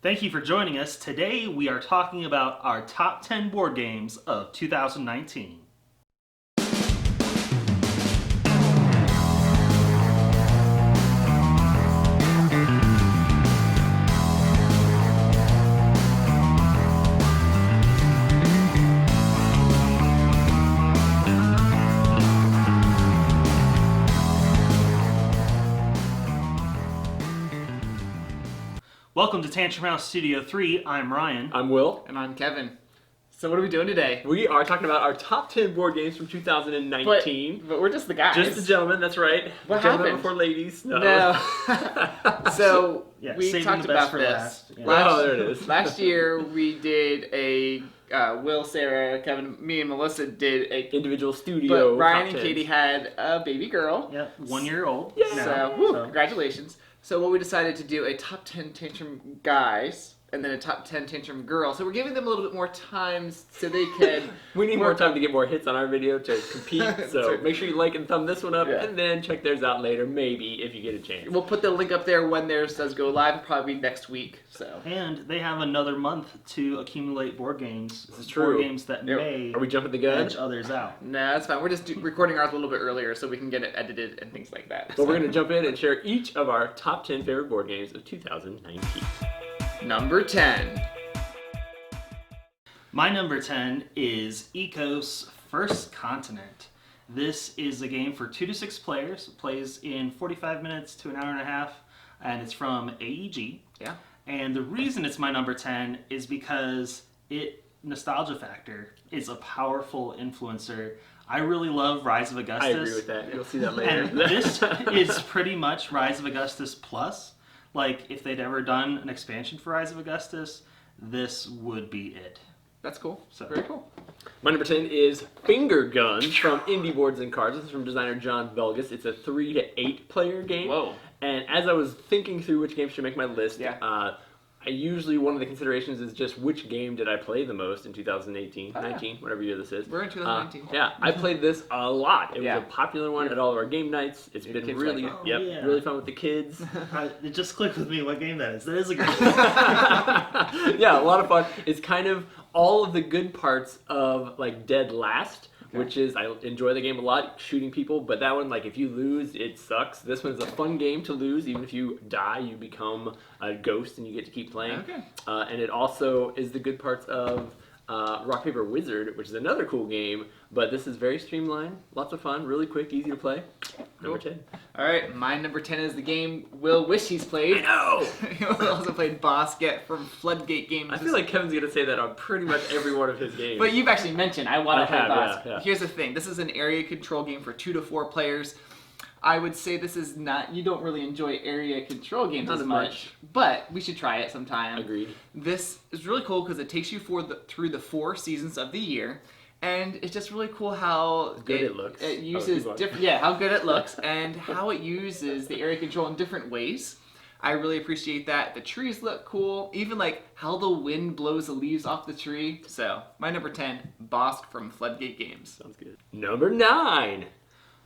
Thank you for joining us. Today we are talking about our top 10 board games of 2019. Welcome to Tantrum House Studio 3. I'm Ryan. I'm Will. And I'm Kevin. So what are we doing today? We are talking about our top 10 board games from 2019. But we're just the guys. Just the gentlemen, that's right. What gentlemen happened? before ladies. No. So we saving talked the best about for this. last. Yeah. Oh, there it is. Last year we did a Will, Sarah, Kevin, me, and Melissa did a individual studio. But Ryan and top Katie 10s. had a baby girl. Yep, 1 year old. Yeah. So, now, congratulations. So what we decided to do a top 10 Tantrum guys and then a top 10 Tantrum girls. So we're giving them a little bit more time so they can... We need more time to get more hits on our video to compete. So right. make sure you like and thumb this one up, Yeah. and then check theirs out later, maybe, if you get a chance. We'll put the link up there when theirs does go live. It'll probably be next week. So And they have another month to accumulate board games. This is true. Board games that may Are we jumping the gun? edge others out. no, that's fine. We're just recording ours a little bit earlier so we can get it edited and things like that. But we're going to jump in and share each of our top 10 favorite board games of 2019. Number 10. My number 10 is Ecos First Continent. This is a game for 2 to 6 players. It plays in 45 minutes to an hour and a half, and it's from AEG. Yeah. And the reason it's my number 10 is because nostalgia factor is a powerful influencer. I really love Rise of Augustus. I agree with that. You'll see that later. And this is pretty much Rise of Augustus plus. Like, if they'd ever done an expansion for Rise of Augustus, this would be it. That's cool. So- Very cool. My number 10 is Finger Guns from Indie Boards and Cards. This is from designer John Velgus. It's a 3 to 8 player game. Whoa. And as I was thinking through which games should make my list, Yeah. I usually, one of the considerations is just which game did I play the most in 2018, Oh, yeah. 19, whatever year this is. We're in 2019. Yeah, I played this a lot. It Yeah. was a popular one at all of our game nights. It's Your been kids really, like it. Oh, yeah. really fun with the kids. It just clicked with me what game that is. That is a good game. Yeah, a lot of fun. It's kind of all of the good parts of like Dead Last, which is, I enjoy the game a lot, shooting people, but that one, like, if you lose, it sucks. This one's a fun game to lose. Even if you die, you become a ghost and you get to keep playing. Okay. And it also is the good parts of Rock, Paper, Wizard, which is another cool game, but this is very streamlined, lots of fun, really quick, easy to play. Number 10. All right, my number 10 is the game Will wish he's played. I know! He also played Boss Get from Floodgate Games. I feel like Kevin's going to say that on pretty much every one of his games. But you've actually mentioned I want I to play have, Boss. yeah. Here's the thing. This is an area control game for 2 to 4 players. I would say this is not... You don't really enjoy area control games Not as as much. much. But we should try it sometime. Agreed. This is really cool because it takes you through the 4 seasons of the year. And it's just really cool how good it looks. It Oh, uses keep on. different, how good it looks, and how it uses the area control in different ways. I really appreciate that. The trees look cool, even like how the wind blows the leaves off the tree. So my number 10, Bosk from Floodgate Games. Sounds good. Number 9.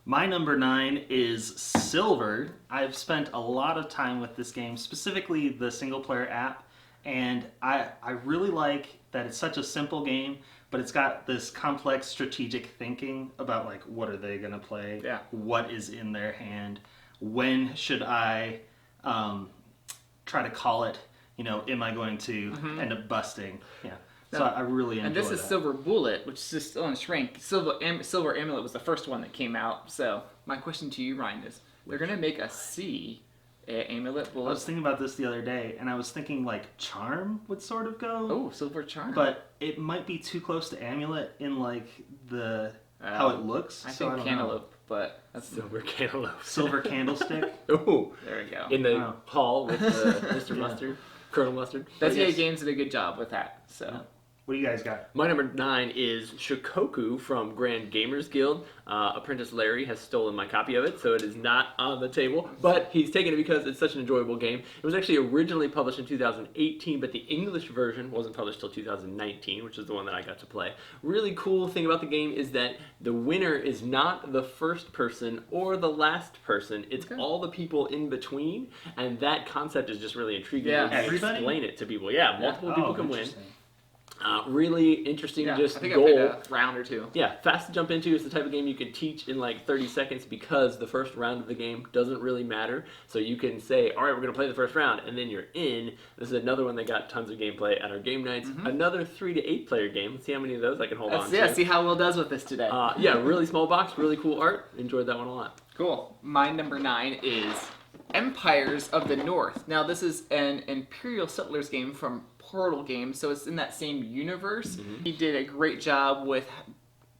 My number 9 is Silver. I've spent a lot of time with this game, specifically the single player app, and I really like that it's such a simple game, but it's got this complex strategic thinking about like what are they gonna play, Yeah. what is in their hand, when should I try to call it, am I going to end up busting? Yeah. So I really enjoy And this is that. Silver Bullet, which is still in Shrink. Silver Amulet was the first one that came out. So my question to you, Ryan, is they're gonna make a C Amulet I Bullet. was thinking about this the other day, and I was thinking like Charm would sort of go. Oh, Silver Charm. But it might be too close to Amulet in like the how it looks. I so think don't Cantaloupe, but that's Silver Cantaloupe. know. Silver Candlestick. Ooh. there we go. In the Wow. hall with Mr. Yeah. Mustard. Colonel Mustard. Bezier Yes. Games did a good job with that. So What do you guys got? My number 9 is Shikoku from Grand Gamers Guild. Apprentice Larry has stolen my copy of it, so it is not on the table. But he's taken it because it's such an enjoyable game. It was actually originally published in 2018, but the English version wasn't published till 2019, which is the one that I got to play. Really cool thing about the game is that the winner is not the first person or the last person. It's all the people in between, and that concept is just really intriguing. Yeah. You can Everybody? explain it to people. Yeah, multiple people can win. Interesting. Really interesting, just I think goal. I played a round or two. Yeah, fast to jump into. It's the type of game you can teach in like 30 seconds because the first round of the game doesn't really matter. So you can say, all right, we're going to play the first round, and then you're in. This is another one that got tons of gameplay at our game nights. Another 3 to 8 player game. Let's see how many of those I can hold on to. Yeah, see how Will does with this today. Yeah, really small box, really cool art. Enjoyed that one a lot. Cool. My number 9 is Empires of the North. Now, this is an Imperial Settlers game from Portal Games, so it's in that same universe. He did a great job with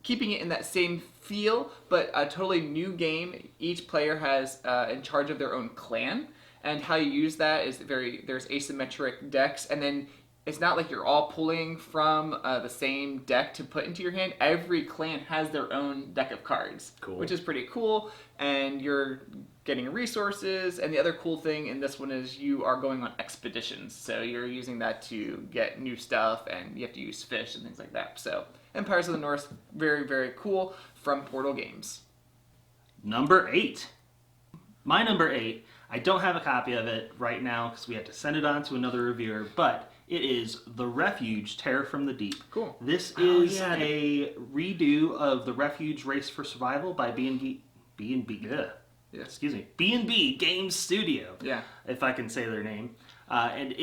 keeping it in that same feel, but a totally new game. Each player has in charge of their own clan, and how you use that is there's asymmetric decks, and then it's not like you're all pulling from the same deck to put into your hand. Every clan has their own deck of cards, which is pretty cool, and you're getting resources. And the other cool thing in this one is you are going on expeditions, so you're using that to get new stuff, and you have to use fish and things like that. So Empires of the North, very, very cool, from Portal Games. Number 8. My number 8, I don't have a copy of it right now because we had to send it on to another reviewer, but it is The Refuge, Terror from the Deep. Cool. This is a redo of the Refuge Race for Survival by B&B Games Studio. Yeah. If I can say their name. And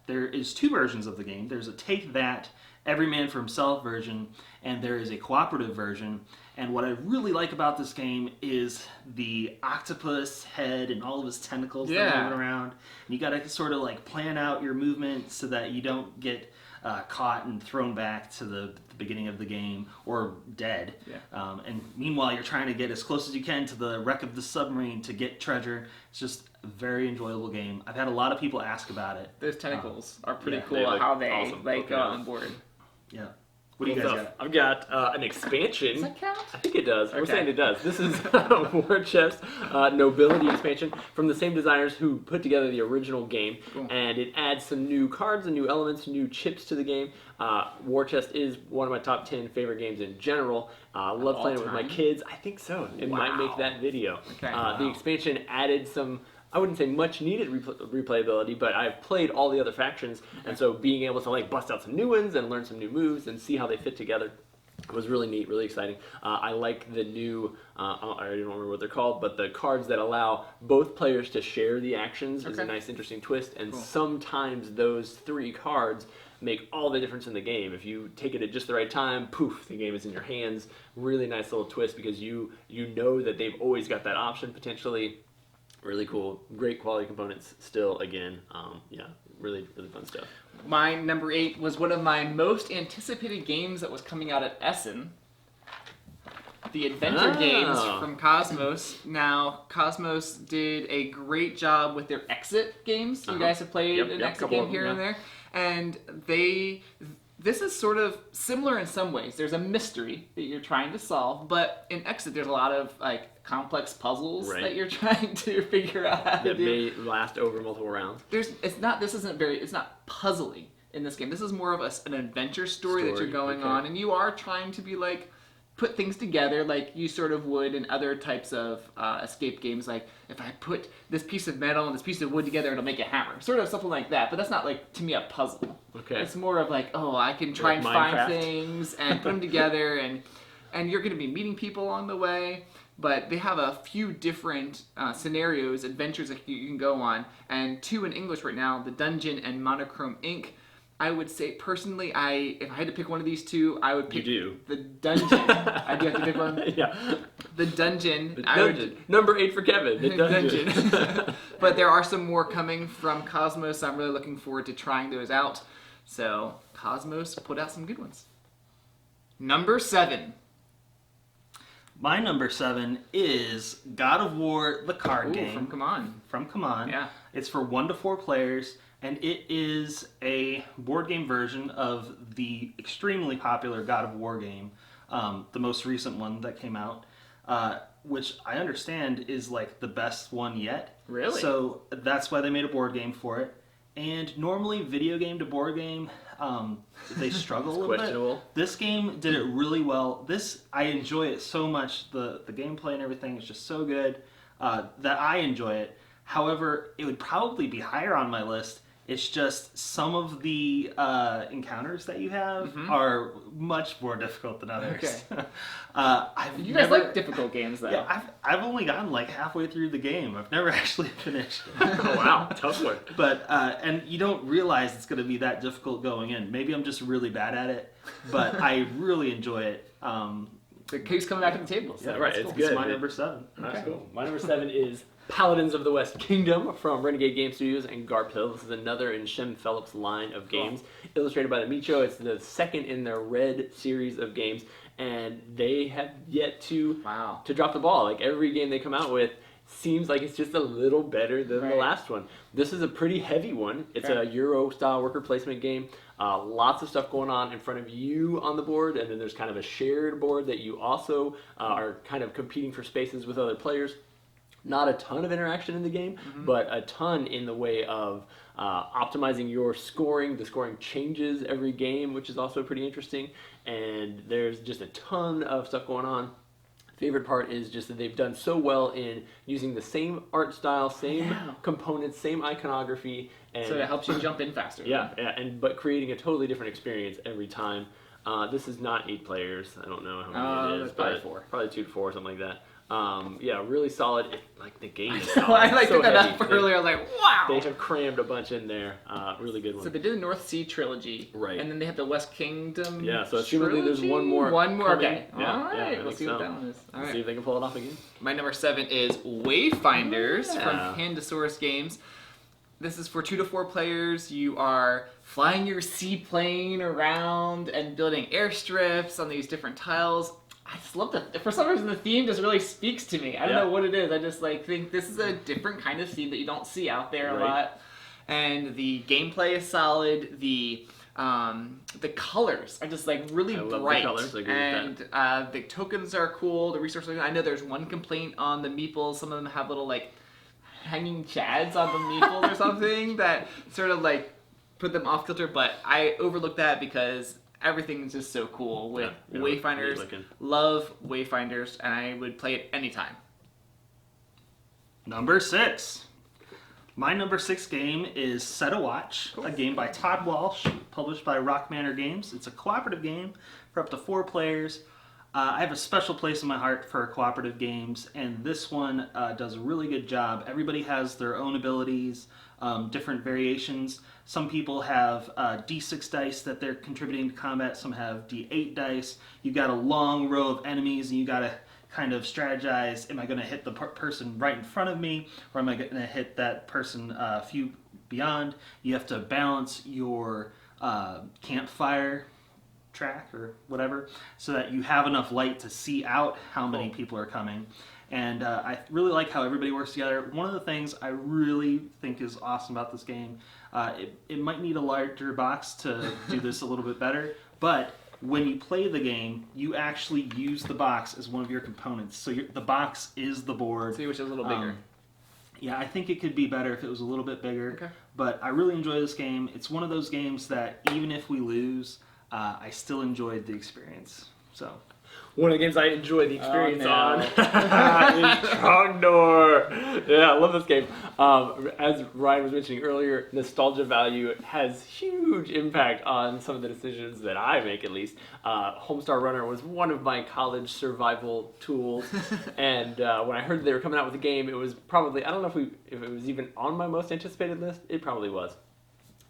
there is 2 versions of the game. There's a Take That, Every Man for Himself version, and there is a cooperative version. And what I really like about this game is the octopus head and all of his tentacles that are moving around. And you gotta sort of like plan out your movement so that you don't get caught and thrown back to the beginning of the game or dead. And meanwhile, you're trying to get as close as you can to the wreck of the submarine to get treasure. It's just a very enjoyable game. I've had a lot of people ask about it. Those tentacles are pretty they cool, look how they awesome. go on board. Yeah. What do you guys got? I've got an expansion. Does that count? I think it does. We're saying it does. This is War Chest Nobility expansion from the same designers who put together the original game, and it adds some new cards and new elements, new chips to the game. War Chest is one of my top 10 favorite games in general. I love playing it with my kids. I think so. It might make that video. The expansion added some, I wouldn't say much needed replayability, but I've played all the other factions, and so being able to like bust out some new ones and learn some new moves and see how they fit together was really neat, really exciting. I like the new, I don't remember what they're called, but the cards that allow both players to share the actions is a nice, interesting twist, and sometimes those 3 cards make all the difference in the game. If you take it at just the right time, poof, the game is in your hands. Really nice little twist because you know that they've always got that option potentially. Really cool, great quality components still, again. Really, really fun stuff. My number 8 was one of my most anticipated games that was coming out at Essen. The adventure games from Cosmos. Now, Cosmos did a great job with their Exit games. You guys have played an Exit game here and there. And this is sort of similar in some ways. There's a mystery that you're trying to solve, but in Exit there's a lot of like complex puzzles that you're trying to figure out how to do. That may last over multiple rounds. It's not puzzling in this game. This is more of an adventure story that you're going on, and you are trying to be like put things together like you sort of would in other types of escape games. Like if I put this piece of metal and this piece of wood together, it'll make a hammer. Sort of something like that. But that's not like to me a puzzle. It's more of like, I can try and find things and put them together, and you're going to be meeting people along the way. But they have a few different scenarios, adventures that you can go on, and 2 in English right now, The Dungeon and Monochrome Inc. I would say personally, if I had to pick one of these 2, I would pick The Dungeon. I do have to pick one. The Dungeon. The Dungeon. Number 8 for Kevin. The Dungeon. But there are some more coming from Cosmos. I'm really looking forward to trying those out. So Cosmos put out some good ones. Number 7. My number 7 is God of War, the card game. From CMON. From CMON. Yeah. It's for 1 to 4 players. and it is a board game version of the extremely popular God of War game, the most recent one that came out, which I understand is like the best one yet. Really? So that's why they made a board game for it. And normally, video game to board game, they struggle a little questionable. bit. This game did it really well. I enjoy it so much. The gameplay and everything is just so good that I enjoy it. However, it would probably be higher on my list. It's just some of the encounters that you have are much more difficult than others. Okay. You guys like difficult games, though. Yeah, I've only gotten like halfway through the game. I've never actually finished it. Oh, wow, tough one. But and you don't realize it's going to be that difficult going in. Maybe I'm just really bad at it, but I really enjoy it. It keeps coming back to the table. So Yeah, right, that's it's cool. good. It's my number 7. That's cool. My number 7 is Paladins of the West Kingdom from Renegade Game Studios and Garphill. This is another in Shem Phillips' line of games, illustrated by the Micho. It's the second in their Red series of games, and they have yet to drop the ball. Like, every game they come out with seems like it's just a little better than the last one. This is a pretty heavy one. It's a Euro-style worker placement game. Lots of stuff going on in front of you on the board, and then there's kind of a shared board that you also are kind of competing for spaces with other players. Not a ton of interaction in the game, but a ton in the way of optimizing your scoring. The scoring changes every game, which is also pretty interesting, and there's just a ton of stuff going on. Favorite part is just that they've done so well in using the same art style, same components, same iconography, and So it helps you jump in faster. but creating a totally different experience every time. This is not 8 players. I don't know how many it is, that's probably but 4. probably 2 to 4, something like that. Really solid. The game is So I solid. took that heavy. up earlier. I was like, wow. They have crammed a bunch in there. Really good one. So they did the North Sea trilogy, Right. And then they have the West Kingdom. Yeah, so assumedly there's one more. One more. coming. Okay. Yeah, All right. I Let's see think what so. that one is. All Let's right. see if they can pull it off again. My number 7 is Wayfinders Yeah. from Pandasaurus Games. This is for 2 to 4 players. You are flying your seaplane around and building airstrips on these different tiles. I just love that. For some reason, the theme just really speaks to me. I don't know what it is. I just think this is a different kind of theme that you don't see out there a lot. And the gameplay is solid. The colors are just really love bright, the colors. I agree with and the tokens are cool. The resources. I know there's one complaint on the meeples. Some of them have little hanging chads on the meeple or something that sort of put them off kilter. But I overlooked that because everything is just so cool with Wayfinders. Love Wayfinders, and I would play it anytime. Number 6. My number 6 game is Set a Watch, a game by Todd Walsh, published by Rock Manor Games. It's a cooperative game for up to 4 players. I have a special place in my heart for cooperative games, and this one does a really good job. Everybody has their own abilities, different variations. Some people have D6 dice that they're contributing to combat. Some have D8 dice. You've got a long row of enemies, and you got to kind of strategize. Am I going to hit the person right in front of me, or am I going to hit that person a few beyond? You have to balance your campfire track or whatever so that you have enough light to see out how many people are coming. And I really like how everybody works together. One of the things I really think is awesome about this game, it might need a larger box to do this a little bit better, but when you play the game, you actually use the box as one of your components. So the box is the board. See, which is a little bigger. Yeah, I think it could be better if it was a little bit bigger. Okay. But I really enjoy this game. It's one of those games that even if we lose, I still enjoyed the experience. So. One of the games I enjoy the experience on no. is Trogdor. Yeah, I love this game. As Ryan was mentioning earlier, nostalgia value has huge impact on some of the decisions that I make, at least. Homestar Runner was one of my college survival tools, and when I heard they were coming out with the game, it was probably, I don't know if it was even on my most anticipated list. It probably was,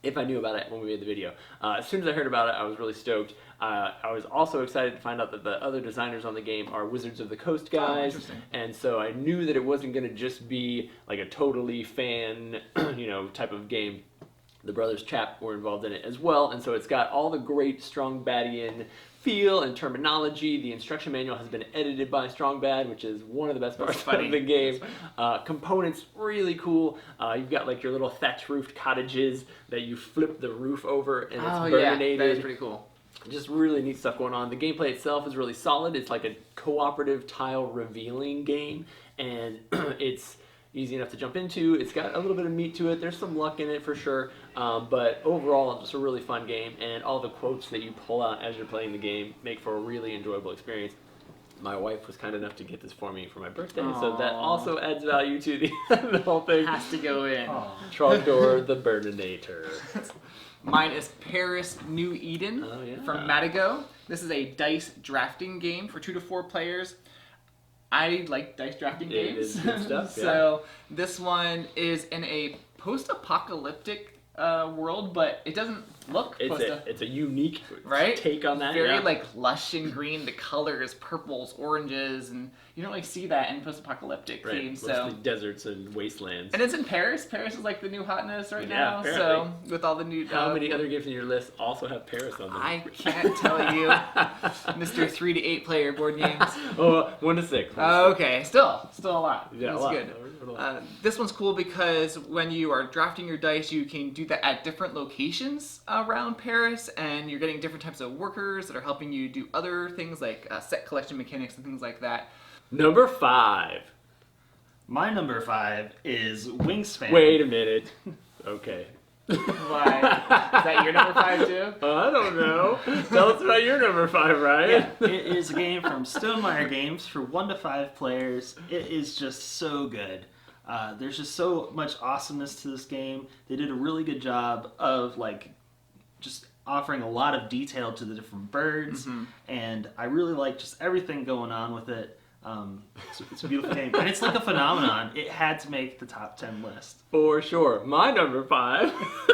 if I knew about it when we made the video. As soon as I heard about it, I was really stoked. I was also excited to find out that the other designers on the game are Wizards of the Coast guys, and so I knew that it wasn't going to just be like a totally fan, type of game. The Brothers Chap were involved in it as well, and so it's got all the great strong Badian feel and terminology. The instruction manual has been edited by Strongbad, which is one of the best parts of the game. Components, really cool. You've got like your little thatch roofed cottages that you flip the roof over and it's burninated. That is pretty cool. Just really neat stuff going on. The gameplay itself is really solid. It's like a cooperative tile revealing game, and it's easy enough to jump into. It's got a little bit of meat to it. There's some luck in it for sure, but overall, just a really fun game, and all the quotes that you pull out as you're playing the game make for a really enjoyable experience. My wife was kind enough to get this for me for my birthday, so that also adds value to the whole thing. Has to go in. Trogdor the Burninator. Mine is Paris New Eden from Matago. This is a dice drafting game for 2 to 4 players. I like dice drafting games. It is good stuff, So this one is in a post-apocalyptic world, but it doesn't look it's a unique right? take on that. Very like lush and green. The colors, purples, oranges, and you don't really see that in post-apocalyptic games. Mostly deserts and wastelands. And it's in Paris. Paris is like the new hotness right now. Apparently. So with all the new how many other games in your list also have Paris on them? I can't tell you, Mr. 3 to 8 player board games. 1 to 6. Okay, still a lot. Yeah, That's good. This one's cool because when you are drafting your dice, you can do that at different locations around Paris, and you're getting different types of workers that are helping you do other things like set collection mechanics and things like that. Number 5. My number 5 is Wingspan. Wait a minute. Okay. Why? Is that your number 5 too? I don't know. Tell us about your number 5, Ryan. Yeah, it is a game from Stonemaier Games for 1 to 5 players. It is just so good. There's just so much awesomeness to this game. They did a really good job of just offering a lot of detail to the different birds, and I really like just everything going on with it. It's a beautiful game, and it's like a phenomenon. It had to make the top 10 list. For sure. My number 5,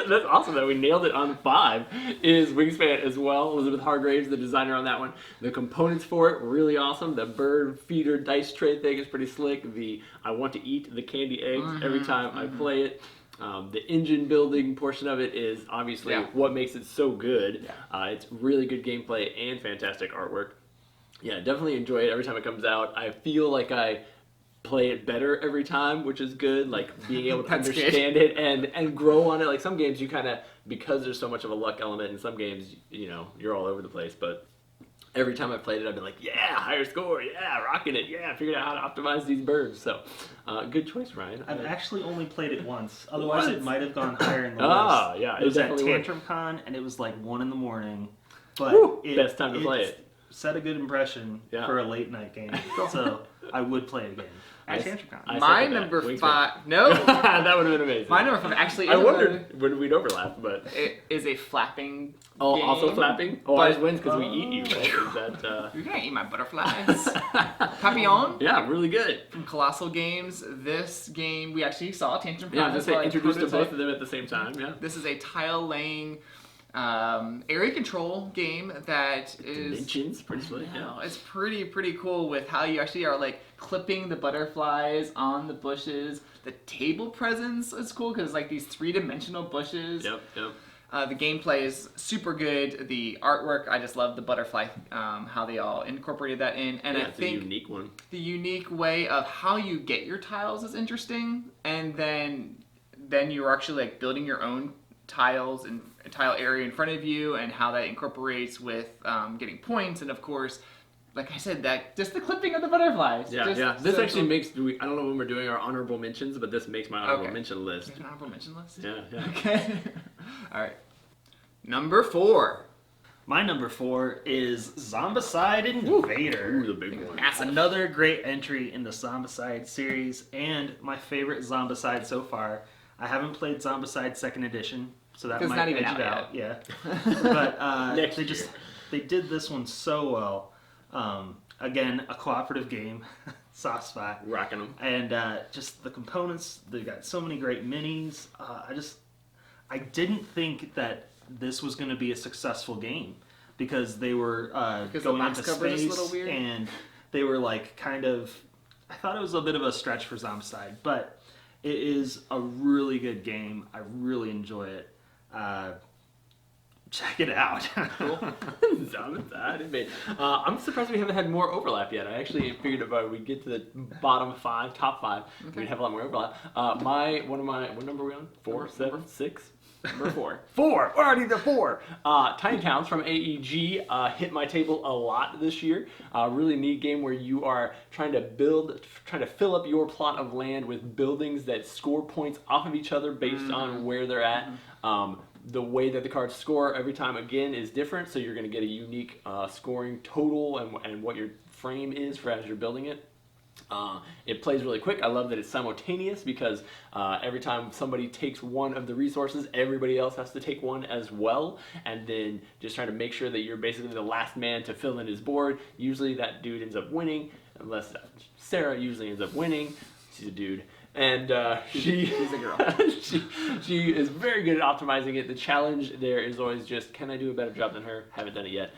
that's awesome that we nailed it on 5, is Wingspan as well. Elizabeth Hargraves, the designer on that one. The components for it, really awesome. The bird feeder dice tray thing is pretty slick. I want to eat the candy eggs every time I play it. The engine building portion of it is obviously what makes it so good. It's really good gameplay and fantastic artwork. Yeah, definitely enjoy it every time it comes out. I feel like I play it better every time, which is good. Like being able to understand it and grow on it. Like some games you kind of, because there's so much of a luck element in some games, you're all over the place. But every time I played it, I've been like, yeah, higher score, yeah, rocking it, yeah, figured out how to optimize these birds. So, good choice, Ryan. I've actually only played it once. Otherwise, it might have gone higher in the list. Yeah, it was at Tantrum Con, and it was like 1 in the morning. But best time to play it. Set a good impression for a late night game, so I would play it again at Tantrum Con. My number 5. No, that would have been amazing. My number 5 actually. I wondered when we'd overlap, but it is a flapping. Oh, game, also flapping. Oh, ours wins because we eat you. Is that? You're gonna eat my butterflies. Papillon. Yeah, really good. From Colossal Games. This game we actually saw Tantrum Con. Yeah, just introduced to both of them at the same time. Yeah. This is a tile laying. Area control game that is dimensions, pretty slick. Yeah, it's pretty cool with how you actually are like clipping the butterflies on the bushes. The table presence is cool because it's like these 3-dimensional bushes. Yep. The gameplay is super good. The artwork, I just love the butterfly, how they all incorporated that in, and I think a unique one. The unique way of how you get your tiles is interesting, and then you're actually like building your own tiles and tile area in front of you, and how that incorporates with getting points, and of course, like I said, that just the clipping of the butterflies. This actually makes. I don't know when we're doing our honorable mentions, but this makes my honorable mention list. An honorable mention list. Yeah. Okay. All right. Number 4. My number 4 is Zombicide Invader. Ooh, the big one. That's another great entry in the Zombicide series, and my favorite Zombicide so far. I haven't played Zombicide 2nd Edition, so that might edge it out. Yeah, but they did this one so well. Again, a cooperative game, soft spot, rocking them, and just the components. They got so many great minis. I didn't think that this was going to be a successful game because they were going into space and they were like kind of. I thought it was a bit of a stretch for Zombicide, but it is a really good game. I really enjoy it. check it out. Zombicide, Invader. I'm surprised we haven't had more overlap yet. I actually figured if we get to the bottom 5, top 5, we'd have a lot more overlap. What number are we on? 4, 7, 6? Number 4. 4! We're already to 4! Tiny Towns from AEG hit my table a lot this year. Really neat game where you are trying to fill up your plot of land with buildings that score points off of each other based on where they're at. The way that the cards score every time, again, is different, so you're going to get a unique scoring total and what your frame is for as you're building it. It plays really quick. I love that it's simultaneous because every time somebody takes one of the resources, everybody else has to take one as well, and then just trying to make sure that you're basically the last man to fill in his board. Usually that dude ends up winning, unless Sarah usually ends up winning. She's a dude. And she's a girl. she is very good at optimizing it. The challenge there is always just, can I do a better job than her? Haven't done it yet.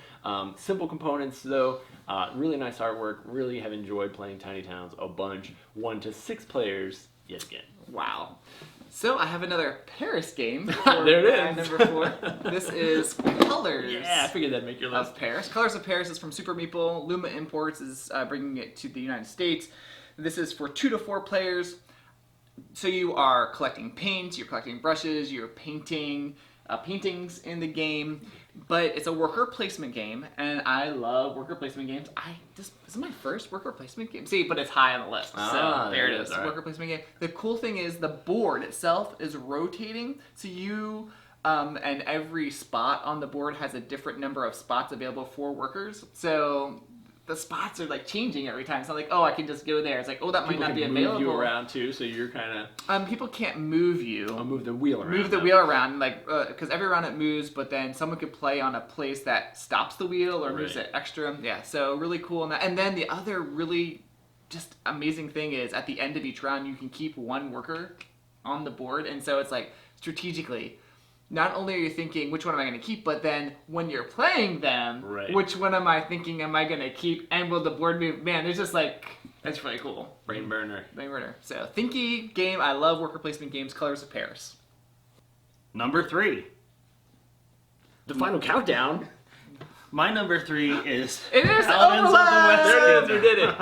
Simple components though, really nice artwork. Really have enjoyed playing Tiny Towns a bunch. 1 to 6 players yet again. Wow. So I have another Paris game. There it is. Number 4. This is Colors. Yeah, I figured that'd make your list. Of Paris. Colors of Paris is from Super Meeple. Luma Imports is bringing it to the United States. This is for 2 to 4 players. So you are collecting paint, you're collecting brushes, you're painting paintings in the game, but it's a worker placement game, and I love worker placement games. This is my first worker placement game. See, but it's high on the list. So there it is, right. Worker placement game. The cool thing is the board itself is rotating, so you and every spot on the board has a different number of spots available for workers. So the spots are like changing every time. It's not like, oh, I can just go there. It's like, oh, that might not be available. Move you around too, so you're kind of. People can't move you. Move the wheel around. Move the wheel around, like because every round it moves, but then someone could play on a place that stops the wheel or moves it extra. Yeah, so really cool in that. And then the other really just amazing thing is at the end of each round you can keep one worker on the board, and so it's like strategically. Not only are you thinking, which one am I going to keep, but then when you're playing them, which one am I thinking am I going to keep, and will the board move? Man, there's just like, that's really cool. Brain burner. Brain burner. So, thinky game. I love worker placement games. Colors of Paris. Number 3. The final countdown. My number 3 is It is Paladins of the West. There it is, you did it.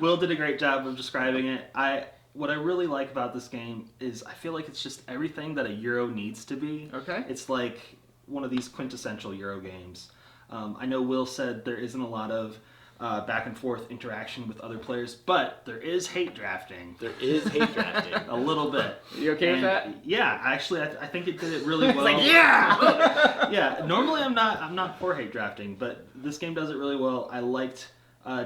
Will did a great job of describing it. What I really like about this game is I feel like it's just everything that a Euro needs to be. Okay. It's like one of these quintessential Euro games. I know Will said there isn't a lot of back and forth interaction with other players, but there is hate drafting. There is hate drafting. A little bit. You okay with that? Yeah, actually, I think it did it really well. It's like, yeah! Yeah, normally I'm not for hate drafting, but this game does it really well. I liked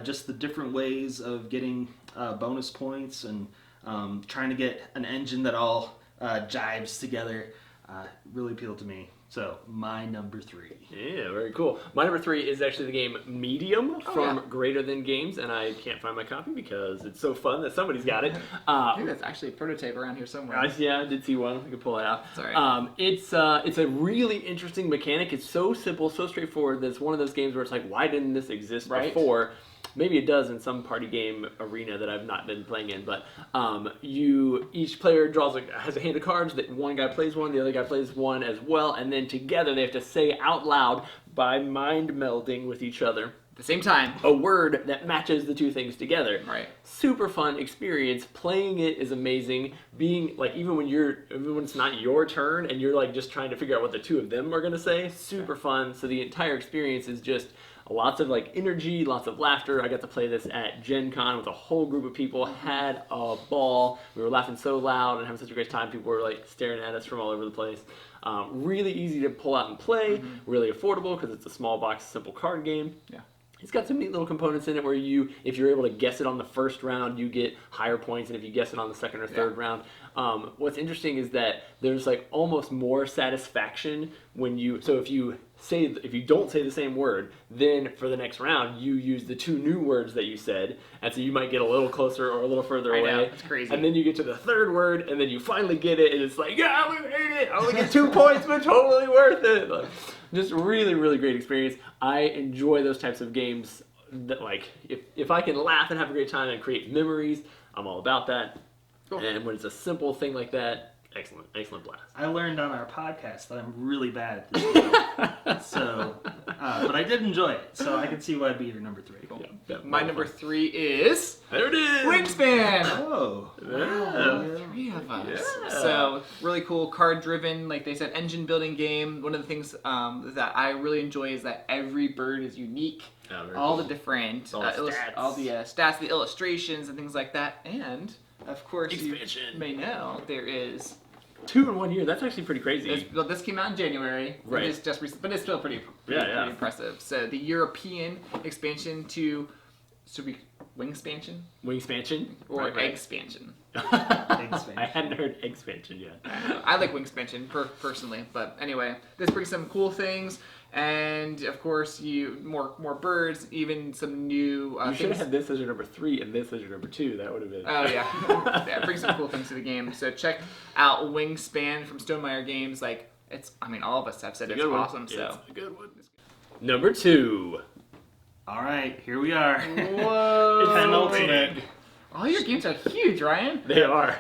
just the different ways of getting bonus points and trying to get an engine that all jives together. Really appealed to me. So, my number 3. Yeah, very cool. My number 3 is actually the game Medium from Greater Than Games, and I can't find my copy because it's so fun that somebody's got it. I think that's actually a prototype around here somewhere. I did see one. I could pull it out. Sorry. It's a really interesting mechanic. It's so simple, so straightforward that it's one of those games where it's like, why didn't this exist before? Maybe it does in some party game arena that I've not been playing in, but each player has a hand of cards that one guy plays one, the other guy plays one as well, and then together they have to say out loud by mind melding with each other at the same time a word that matches the two things together. Right. Super fun experience. Playing it is amazing. Being like even when it's not your turn and you're like just trying to figure out what the two of them are gonna say, super fun. So the entire experience is just lots of like energy, lots of laughter. I got to play this at Gen Con with a whole group of people. Had a ball. We were laughing so loud and having such a great time. People were like staring at us from all over the place. Really easy to pull out and play. Really affordable because it's a small box, simple card game. Yeah. It's got some neat little components in it where if you're able to guess it on the first round, you get higher points, and if you guess it on the second or third round. What's interesting is that there's like almost more satisfaction when if you don't say the same word, then for the next round you use the two new words that you said, and so you might get a little closer or a little further away. I know, it's crazy. And then you get to the third word, and then you finally get it, and it's like, yeah, we made it! I only get 2 points, but totally worth it! Like, just really, really great experience. I enjoy those types of games that, like, if I can laugh and have a great time and create memories, I'm all about that. Cool. And when it's a simple thing like that, Excellent blast. I learned on our podcast that I'm really bad at this game. So, but I did enjoy it, so I can see why it'd be your number 3. Cool. Yeah, My number 3 is there it is. Wingspan. Oh. Yeah. 3 of us. Yeah. So really cool, card-driven, like they said, engine-building game. One of the things that I really enjoy is that every bird is unique. Oh, All cool. the different All the stats, the illustrations, and things like that. And of course, Expansion. you may know there is. 2 in 1 year. That's actually pretty crazy. This came out in January. Right. It's just recent, but it's still pretty Yeah. impressive. So the European expansion to Wingspansion Wingspansion or right. Eggspansion. I hadn't heard expansion yet. I like Wingspansion personally, but anyway, this brings some cool things, and of course, more birds, even some new. You should have had this as your number 3 and this as your number 2. That would have been. Oh yeah, yeah, bring some cool things to the game. So check out Wingspan from Stonemaier Games. Like all of us have said it's awesome. So it's a good one. Number 2. All right, here we are. Whoa! Penultimate. All your games are huge, Ryan. They are.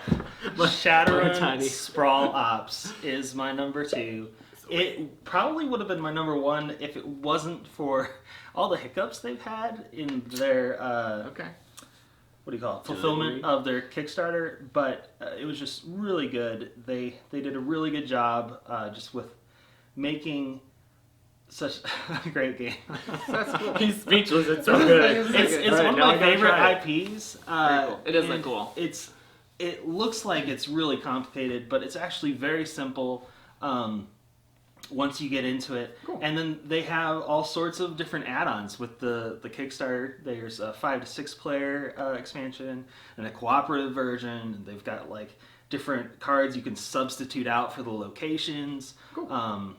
Shadowrun tiny. Sprawl Ops is my number 2. It probably would have been my number 1 if it wasn't for all the hiccups they've had in their Okay. what do you call it? Fulfillment of their Kickstarter. But it was just really good. They did a really good job just with making such a great game. That's cool. He's speechless. It's so good. It's All right, one of now my I gotta favorite try it. IPs. Very cool. It does look and cool. It looks like it's really complicated, but it's actually very simple once you get into it. Cool. And then they have all sorts of different add-ons with the Kickstarter. There's a 5 to 6 player expansion and a cooperative version. They've got like different cards you can substitute out for the locations. Cool.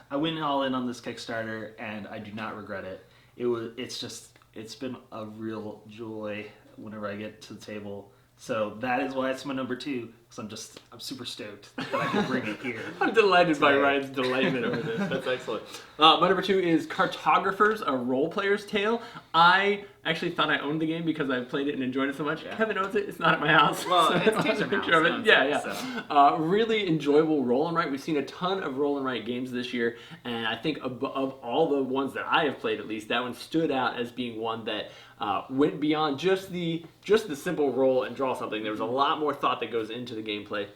I went all in on this Kickstarter, and I do not regret it. It's been a real joy whenever I get to the table. So that is why it's my number 2, because I'm super stoked that I can bring it here. I'm delighted by Ryan's delightment over this. That's excellent. My number 2 is Cartographers, A Role Player's Tale. I actually thought I owned the game because I played it and enjoyed it so much. Yeah. Kevin owns it. It's not at my house. Well, so it's I don't have a Tantrum picture House of it. owns Yeah, it, yeah. so. Really enjoyable roll and write. We've seen a ton of roll and write games this year, and I think of all the ones that I have played, at least, that one stood out as being one that went beyond just the simple roll and draw something. There was a lot more thought that goes into the gameplay.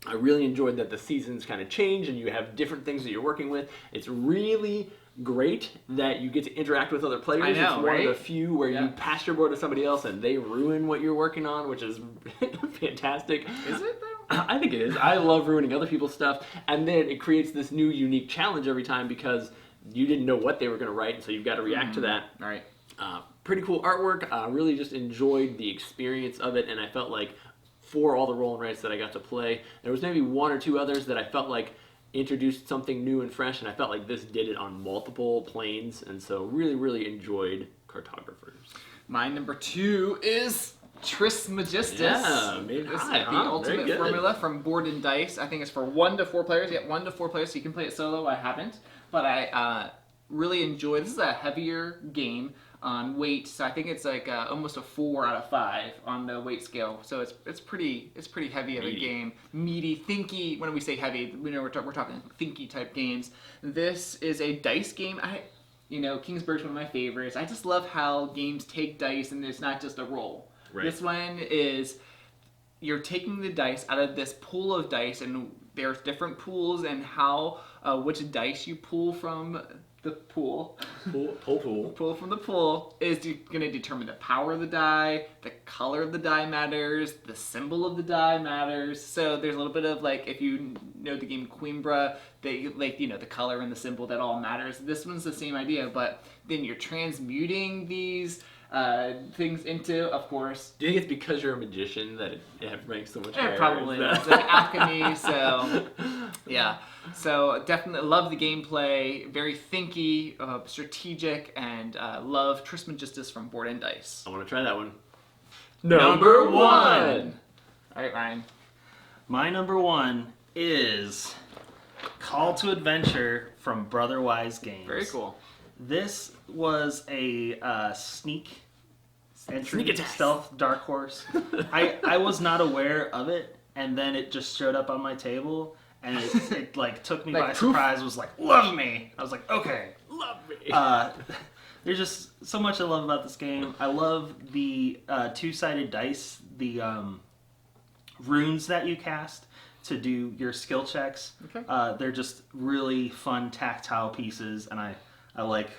I really enjoyed that the seasons kind of change and you have different things that you're working with. It's really great that you get to interact with other players. I know, it's one of the few where Yeah. you pass your board to somebody else and they ruin what you're working on, which is fantastic. Is it though? I think it is. I love ruining other people's stuff, and then it creates this new unique challenge every time because you didn't know what they were going to write, and so you've got to react to that. All right. Pretty cool artwork. Really just enjoyed the experience of it, and I felt like for all the roll and writes that I got to play, there was maybe 1 or 2 others that I felt like introduced something new and fresh, and I felt like this did it on multiple planes, and so really, really enjoyed Cartographers. My number 2 is Trismegistus. Yeah, made This is high, the huh? Very ultimate good. formula from Board and Dice. I think it's for 1 to 4 players. Yeah, 1 to 4 players, so you can play it solo. I haven't, but I really enjoy. This is a heavier game on weight, so I think it's like almost a 4 out of 5 on the weight scale. So it's pretty heavy of a game, meaty, thinky. When we say heavy, we know we're talking thinky type games. This is a dice game. Kingsburg's one of my favorites. I just love how games take dice and it's not just a roll. Right. This one is you're taking the dice out of this pool of dice, and there's different pools, and how which dice you pull from the pool. Pull from the pool is going to determine the power of the die, the color of the die matters, the symbol of the die matters. So there's a little bit of like, if you know the game Queenbra, the color and the symbol, that all matters. This one's the same idea, but then you're transmuting these things into, of course. Do you think it's because you're a magician that it ranks so much higher? Probably. It's like alchemy, so yeah. So definitely love the gameplay, very thinky, strategic, and love Trismegistus from Board and Dice. I want to try that one. Number 1! All right, Ryan. My number 1 is Call to Adventure from Brotherwise Games. Very cool. This was a sneak entry, Sneak attack. stealth dark horse. I was not aware of it, and then it just showed up on my table, and it like took me Like by proof? surprise. Was like, love me. I was like, okay. Love me. There's just so much I love about this game. I love the two-sided dice, the runes that you cast to do your skill checks. Okay. They're just really fun tactile pieces, and I like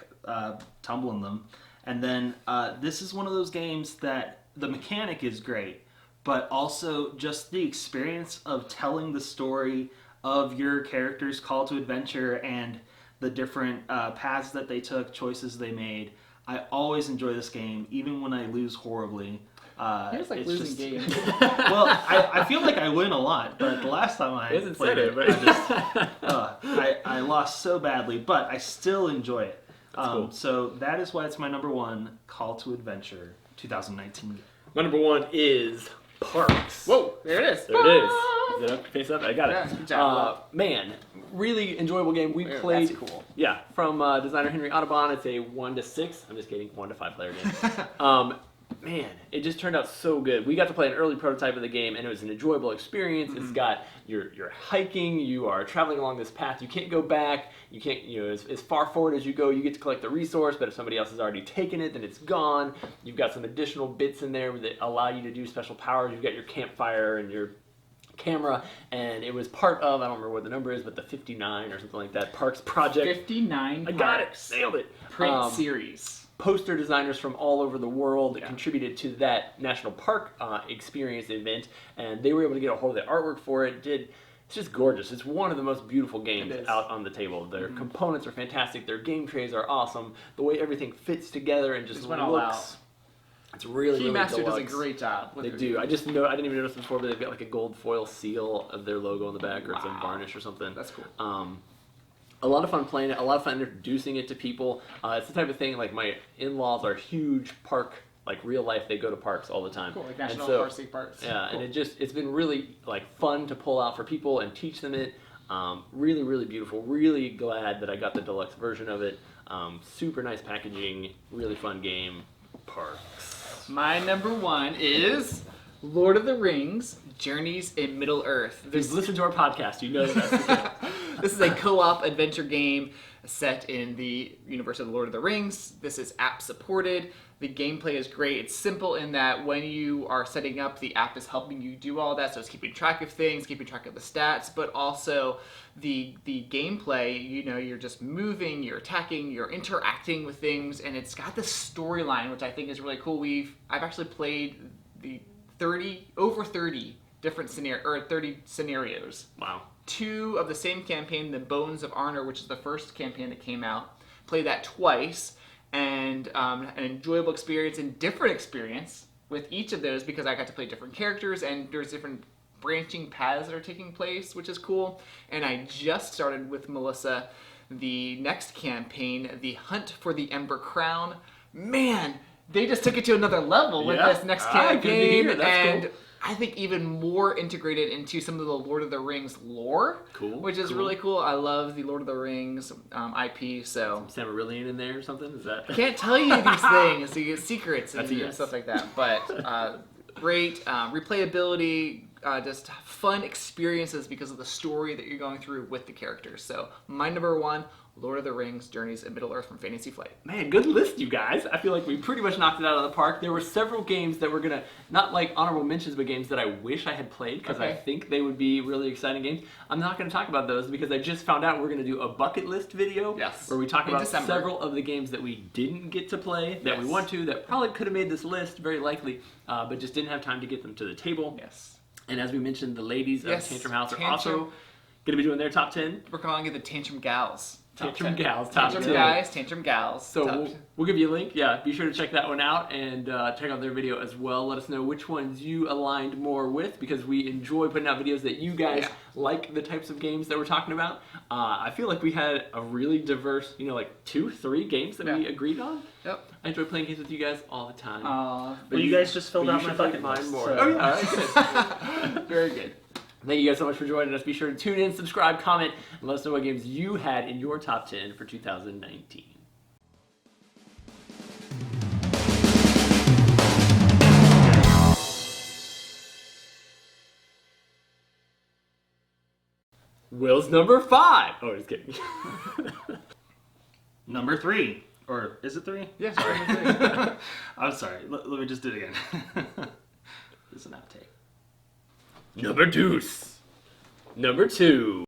tumbling them. And then this is one of those games that the mechanic is great, but also just the experience of telling the story of your character's call to adventure and the different paths that they took, choices they made. I always enjoy this game, even when I lose horribly. He was like losing games. Well, I feel like I win a lot, but the last time I Hasn't played said it, but I lost so badly, but I still enjoy it. Cool. So that is why it's my number one Call to Adventure 2019. My number one is Parks. Whoa, there it is. There it is. Is it up? Face up? I got it. Yeah, good job. Man, really enjoyable game. We played. That's cool. Yeah, from designer Henry Audubon. It's a 1 to 6. I'm just kidding. 1 to 5 player game. Man, it just turned out so good. We got to play an early prototype of the game, and it was an enjoyable experience. It's got you're hiking, you are traveling along this path. You can't go back. You can't as far forward as you go. You get to collect the resource, but if somebody else has already taken it, then it's gone. You've got some additional bits in there that allow you to do special powers. You've got your campfire and your camera, and it was part of, I don't remember what the number is, but the 59 or something like that Parks project. 59 I got it. Parks. Nailed it. Print series. Poster designers from all over the world that contributed to that national park experience event, and they were able to get a hold of the artwork for it. It's just gorgeous. It's one of the most beautiful games out on the table. Their components are fantastic. Their game trays are awesome. The way everything fits together and just went all out. looks. It's really Keymaster really does a deluxe. great job. With They their do. games. I didn't even notice before, but they've got like a gold foil seal of their logo on the back, or some varnish or something. That's cool. A lot of fun playing it, a lot of fun introducing it to people. It's the type of thing, like my in-laws are huge park, like real life, they go to parks all the time. Cool, like And National so- Park, State Parks. Yeah, Cool. and it's been really like fun to pull out for people and teach them it. Really, really beautiful. Really glad that I got the deluxe version of it. Super nice packaging, really fun game. Parks. My number one is Lord of the Rings, Journeys in Middle-earth. If you've listened to our podcast, you know that's the thing. This is a co-op adventure game set in the universe of the Lord of the Rings. This is app supported. The gameplay is great. It's simple in that when you are setting up, the app is helping you do all that. So it's keeping track of things, keeping track of the stats, but also the gameplay, you're just moving, you're attacking, you're interacting with things, and it's got this storyline, which I think is really cool. I've actually played the over 30 different 30 scenarios. Wow. 2 of the same campaign, The Bones of Arnor, which is the first campaign that came out. Played that twice, and an enjoyable experience and different experience with each of those because I got to play different characters and there's different branching paths that are taking place, which is cool. And I just started with Melissa the next campaign, The Hunt for the Ember Crown. Man, they just took it to another level with this next campaign, That's and cool. I think even more integrated into some of the Lord of the Rings lore, which is really cool. I love the Lord of the Rings IP, so Silmarillion in there or something? Is that? I can't tell you these things, so you get secrets and, That's a yes. stuff like that. But great replayability, just fun experiences because of the story that you're going through with the characters. So my number one, Lord of the Rings, Journeys in Middle-earth from Fantasy Flight. Man, good list, you guys. I feel like we pretty much knocked it out of the park. There were several games that were gonna, not like honorable mentions, but games that I wish I had played because I think they would be really exciting games. I'm not gonna talk about those because I just found out we're gonna do a bucket list video where we talk about December. several of the games that we didn't get to play, that we want to, that probably could have made this list, very likely, but just didn't have time to get them to the table. Yes. And as we mentioned, the ladies of Tantrum House are Tantrum. also gonna be doing their top 10. We're calling it the Tantrum Gals. Tantrum Gals, top 10. Tantrum Guys, Tantrum Gals. So we'll give you a link. Yeah, be sure to check that one out and check out their video as well. Let us know which ones you aligned more with because we enjoy putting out videos that you guys like the types of games that we're talking about. I feel like we had a really diverse, like 2-3 games that we agreed on. Yep. I enjoy playing games with you guys all the time. But you guys just filled out my bucket mine list. more. So. Oh yeah, all right, good. Very good. Thank you guys so much for joining us. Be sure to tune in, subscribe, comment, and let us know what games you had in your top 10 for 2019. Will's number 5. Oh, just kidding. Number 3. Or is it 3? Yeah, Sorry. number 3. I'm sorry. Let me just do it again. This is an outtake. Number 2. Number 2.